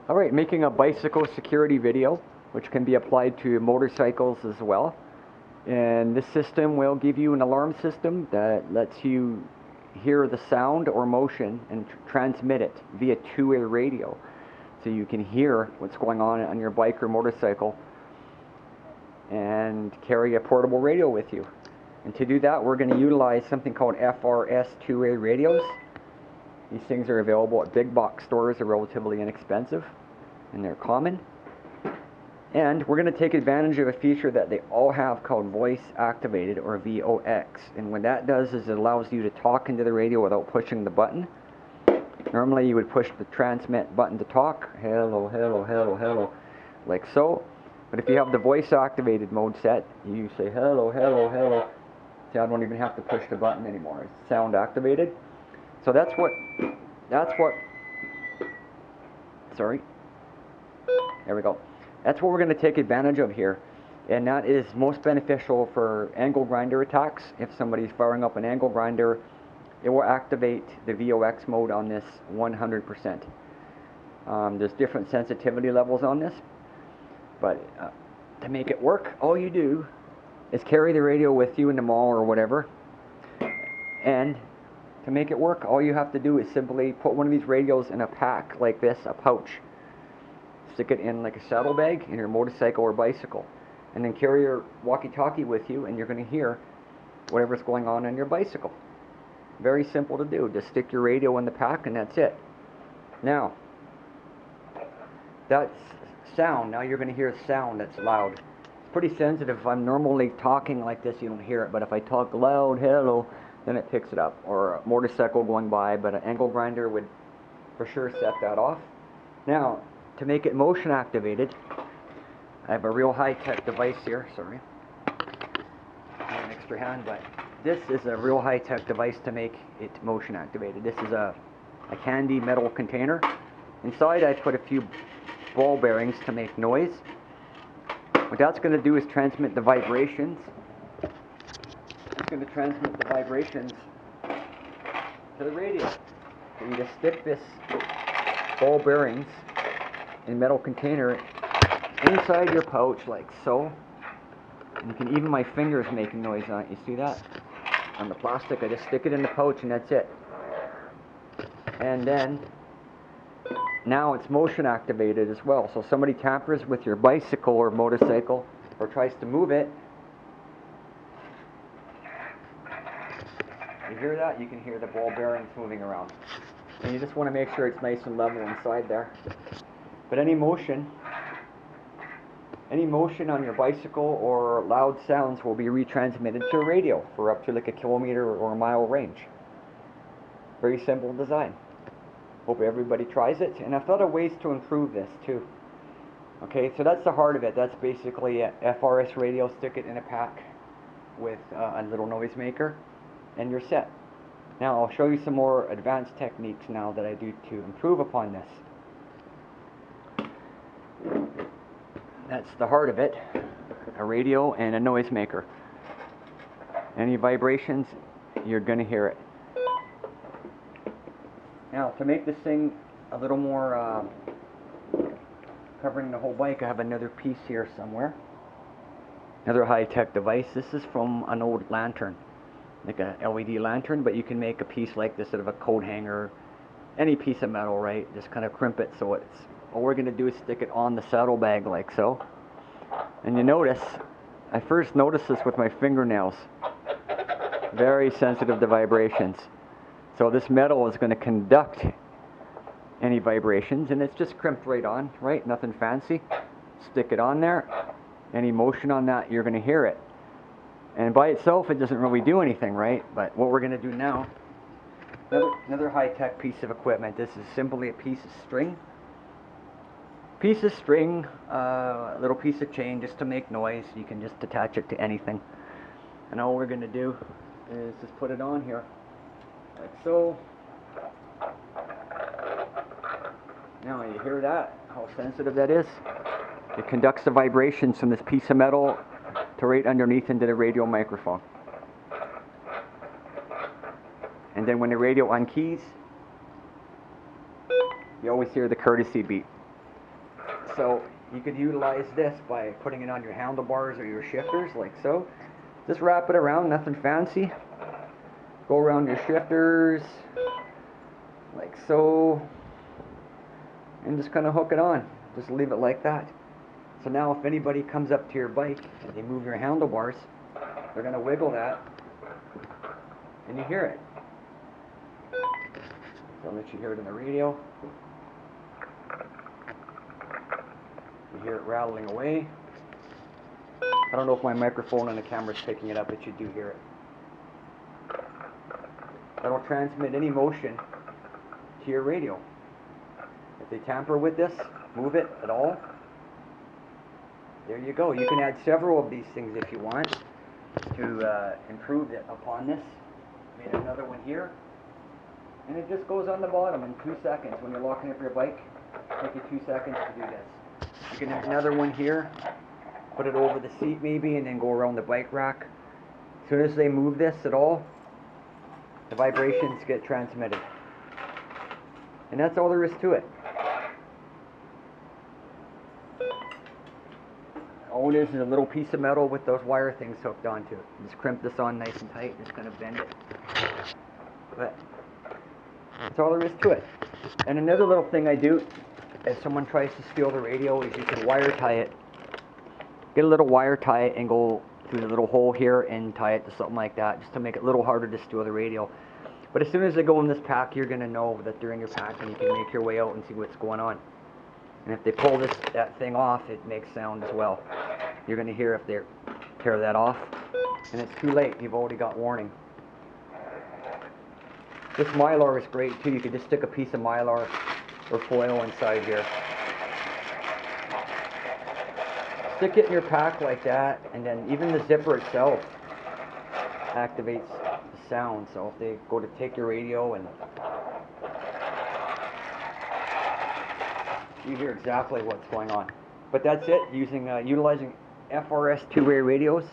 Alright, making a bicycle security video, which can be applied to motorcycles as well. And this system will give you an alarm system that lets you hear the sound or motion and transmit it via two-way radio. So you can hear what's going on your bike or motorcycle and carry a portable radio with you. And to do that, we're going to utilize something called FRS two-way radios. These things are available at big box stores. They're relatively inexpensive and they're common. And we're going to take advantage of a feature that they all have called voice activated, or VOX. And what that does is it allows you to talk into the radio without pushing the button. Normally you would push the transmit button to talk, hello, hello, hello, hello, like so. But if you have the voice activated mode set, you say hello, hello, hello. See, I don't even have to push the button anymore. It's sound activated. So that's what, sorry, there we go. That's what we're going to take advantage of here. And that is most beneficial for angle grinder attacks. If somebody's firing up an angle grinder, it will activate the VOX mode on this 100%. There's different sensitivity levels on this, but to make it work, all you do is carry the radio with you in the mall or whatever. And to make it work, all you have to do is simply put one of these radios in a pack like this, a pouch. Stick it in like a saddlebag in your motorcycle or bicycle, and then carry your walkie-talkie with you, and you're going to hear whatever's going on your bicycle. Very simple to do. Just stick your radio in the pack and that's it. Now, that's sound. Now you're going to hear sound that's loud. It's pretty sensitive. If I'm normally talking like this, you don't hear it, but if I talk loud, hello, then it picks it up. Or a motorcycle going by, but an angle grinder would for sure set that off. Now, to make it motion activated, I have a real high-tech device here, sorry. I have an extra hand, but this is a real high-tech device to make it motion activated. This is a candy metal container. Inside I put a few ball bearings to make noise. What that's going to do is transmit the vibrations. It's going to transmit the vibrations to the radio. So you just stick this ball bearings in metal container inside your pouch like so. And you can, even my fingers making noise on it. You see that? On the plastic, I just stick it in the pouch and that's it. And then now it's motion activated as well. So somebody tampers with your bicycle or motorcycle or tries to move it. You hear that? You can hear the ball bearings moving around. And you just want to make sure it's nice and level inside there. But any motion on your bicycle or loud sounds will be retransmitted to a radio for up to like a kilometer or a mile range. Very simple design. Hope everybody tries it. And I've thought of ways to improve this too. Okay, so that's the heart of it. That's basically a FRS radio. Stick it in a pack with a little noisemaker, and you're set. Now I'll show you some more advanced techniques now that I do to improve upon this. That's the heart of it, a radio and a noisemaker. Any vibrations, you're going to hear it. Now, to make this thing a little more covering the whole bike, I have another piece here somewhere. Another high-tech device. This is from an old lantern, like a LED lantern, but you can make a piece like this out of a coat hanger, any piece of metal, right? Just kind of crimp it so it's, all we're going to do is stick it on the saddlebag like so. And you notice, I first noticed this with my fingernails. Very sensitive to vibrations. So this metal is going to conduct any vibrations, and it's just crimped right on, right? Nothing fancy. Stick it on there. Any motion on that, you're going to hear it. And by itself, it doesn't really do anything, right? But what we're going to do now, another high-tech piece of equipment. This is simply a piece of string. A little piece of chain just to make noise. You can just attach it to anything. And all we're going to do is just put it on here, like so. Now you hear that, how sensitive that is? It conducts the vibrations from this piece of metal to right underneath into the radio microphone. And then when the radio unkeys, you always hear the courtesy beep. So you could utilize this by putting it on your handlebars or your shifters, like so. Just wrap it around, nothing fancy. Go around your shifters, like so, and just kind of hook it on. Just leave it like that. So now if anybody comes up to your bike and they move your handlebars, they're going to wiggle that, and you hear it. So I'll let you hear it in the radio. You hear it rattling away. I don't know if my microphone on the camera is picking it up, but you do hear it. That'll transmit any motion to your radio. If they tamper with this, move it at all, there you go. You can add several of these things if you want to improve it upon this. Made another one here, and it just goes on the bottom in 2 seconds. When you're locking up your bike, take you 2 seconds to do this. You can have another one here, put it over the seat maybe, and then go around the bike rack. As soon as they move this at all, the vibrations get transmitted. And that's all there is to it. All it is a little piece of metal with those wire things hooked onto it. Just crimp this on nice and tight, just kind of bend it. But that's all there is to it. And another little thing I do, if someone tries to steal the radio, is you can wire tie it. Get a little wire tie it and go through the little hole here and tie it to something like that, just to make it a little harder to steal the radio. But as soon as they go in this pack, you're going to know that they're in your pack, and you can make your way out and see what's going on. And if they pull that thing off, it makes sound as well. You're going to hear if they tear that off, and it's too late. You've already got warning. This Mylar is great too. You could just stick a piece of Mylar or foil inside here. Stick it in your pack like that, and then even the zipper itself activates the sound. So if they go to take your radio, and you hear exactly what's going on. But that's it, utilizing FRS two-way radios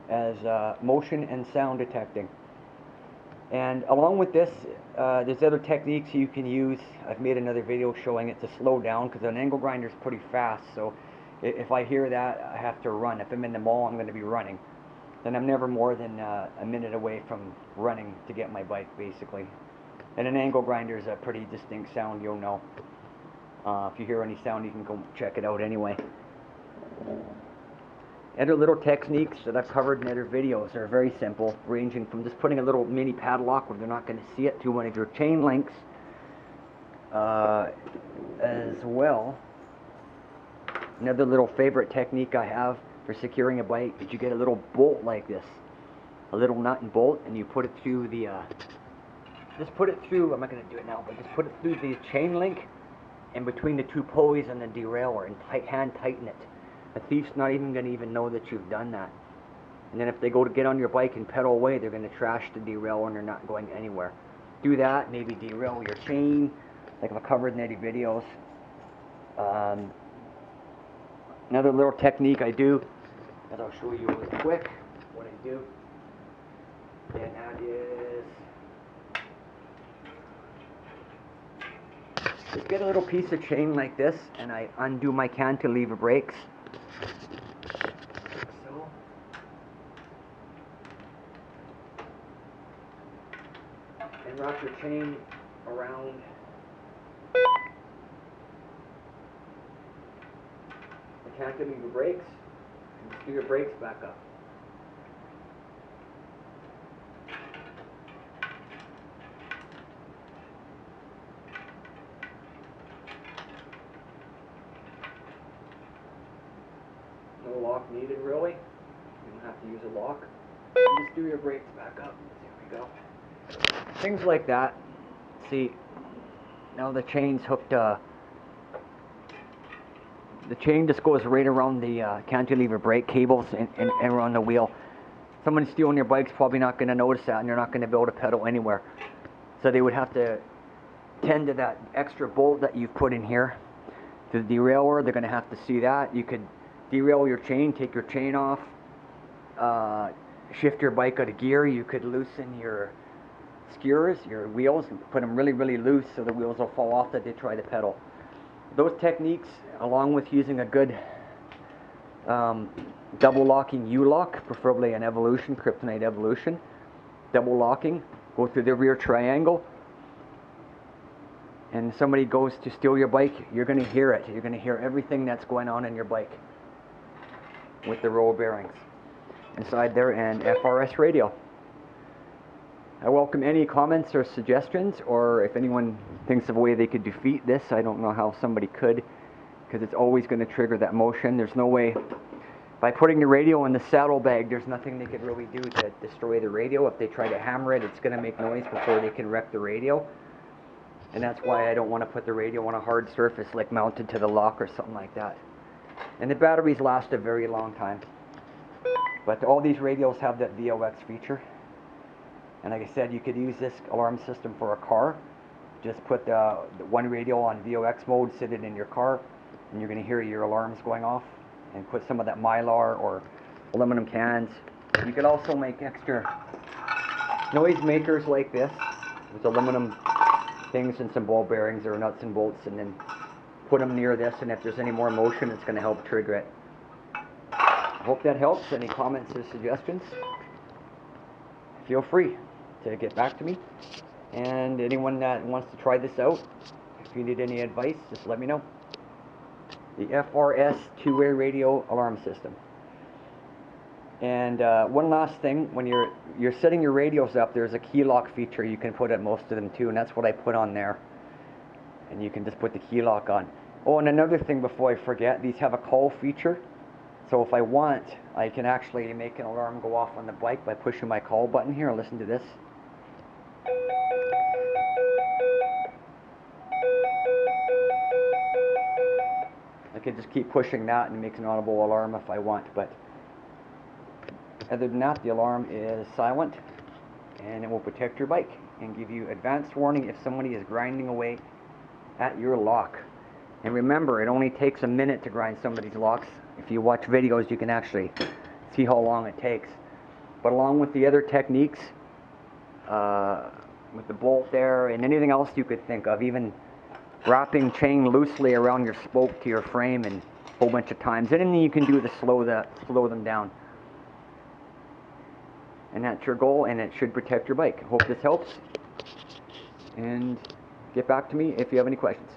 as motion and sound detecting. And along with this, there's other techniques you can use. I've made another video showing it to slow down, because an angle grinder is pretty fast. So if I hear that, I have to run. If I'm in the mall, I'm going to be running. Then I'm never more than a minute away from running to get my bike, basically. And an angle grinder is a pretty distinct sound, you'll know. If you hear any sound, you can go check it out anyway. Other little techniques that I've covered in other videos are very simple, ranging from just putting a little mini padlock where they're not going to see it to one of your chain links, as well. Another little favorite technique I have for securing a bike is you get a little bolt like this, a little nut and bolt, and you put it through the, just put it through, I'm not going to do it now, but just put it through the chain link in between the two pulleys and the derailleur, and hand tighten it. A thief's not even going to even know that you've done that. And then if they go to get on your bike and pedal away, they're going to trash the derailleur and they're not going anywhere. Do that, maybe derail your chain, like I've covered in any videos. Another little technique I do, that I'll show you really quick, what I do, and that is, just get a little piece of chain like this, and I undo my cantilever brakes. So, and wrap your chain around the cantilever brakes, and screw your brakes back up. No lock needed, really. You don't have to use a lock. You just do your brakes back up. There we go. Things like that. See, now the chain's hooked. The chain just goes right around the cantilever brake cables and around the wheel. Someone stealing your bike's probably not going to notice that, and you're not going to be able to pedal anywhere. So they would have to tend to that extra bolt that you've put in here. To the derailleur, they're going to have to see that. You could derail your chain, take your chain off, shift your bike out of gear. You could loosen your skewers, your wheels, and put them really, really loose so the wheels will fall off that they try to pedal. Those techniques, along with using a good double locking U-lock, preferably an Evolution, Kryptonite Evolution, double locking, go through the rear triangle, and somebody goes to steal your bike, you're going to hear it. You're going to hear everything that's going on in your bike with the roll bearings inside there and FRS radio. I welcome any comments or suggestions, or if anyone thinks of a way they could defeat this. I don't know how somebody could, because it's always going to trigger that motion. There's no way, by putting the radio in the saddlebag, there's nothing they could really do to destroy the radio. If they try to hammer it, it's going to make noise before they can wreck the radio. And that's why I don't want to put the radio on a hard surface, like mounted to the lock or something like that. And the batteries last a very long time. But all these radios have that VOX feature. And like I said, you could use this alarm system for a car. Just put the one radio on VOX mode, sit it in your car, and you're going to hear your alarms going off. And put some of that Mylar or aluminum cans. You could also make extra noise makers like this with aluminum things and some ball bearings or nuts and bolts, and then put them near this, and if there's any more motion, it's going to help trigger it. I hope that helps. Any comments or suggestions, feel free to get back to me. And anyone that wants to try this out, if you need any advice, just let me know. The FRS two-way radio alarm system. And one last thing, when you're setting your radios up, there's a key lock feature. You can put at most of them too, and that's what I put on there. And you can just put the key lock on. Oh, and another thing before I forget, these have a call feature. So if I want, I can actually make an alarm go off on the bike by pushing my call button here. Listen to this. I can just keep pushing that and it makes an audible alarm if I want. But other than that, the alarm is silent, and it will protect your bike and give you advanced warning if somebody is grinding away at your lock. And remember, it only takes a minute to grind somebody's locks. If you watch videos, you can actually see how long it takes. But along with the other techniques, with the bolt there and anything else you could think of, even wrapping chain loosely around your spoke to your frame and a whole bunch of times, anything you can do to slow them down. And that's your goal, and it should protect your bike. Hope this helps, and get back to me if you have any questions.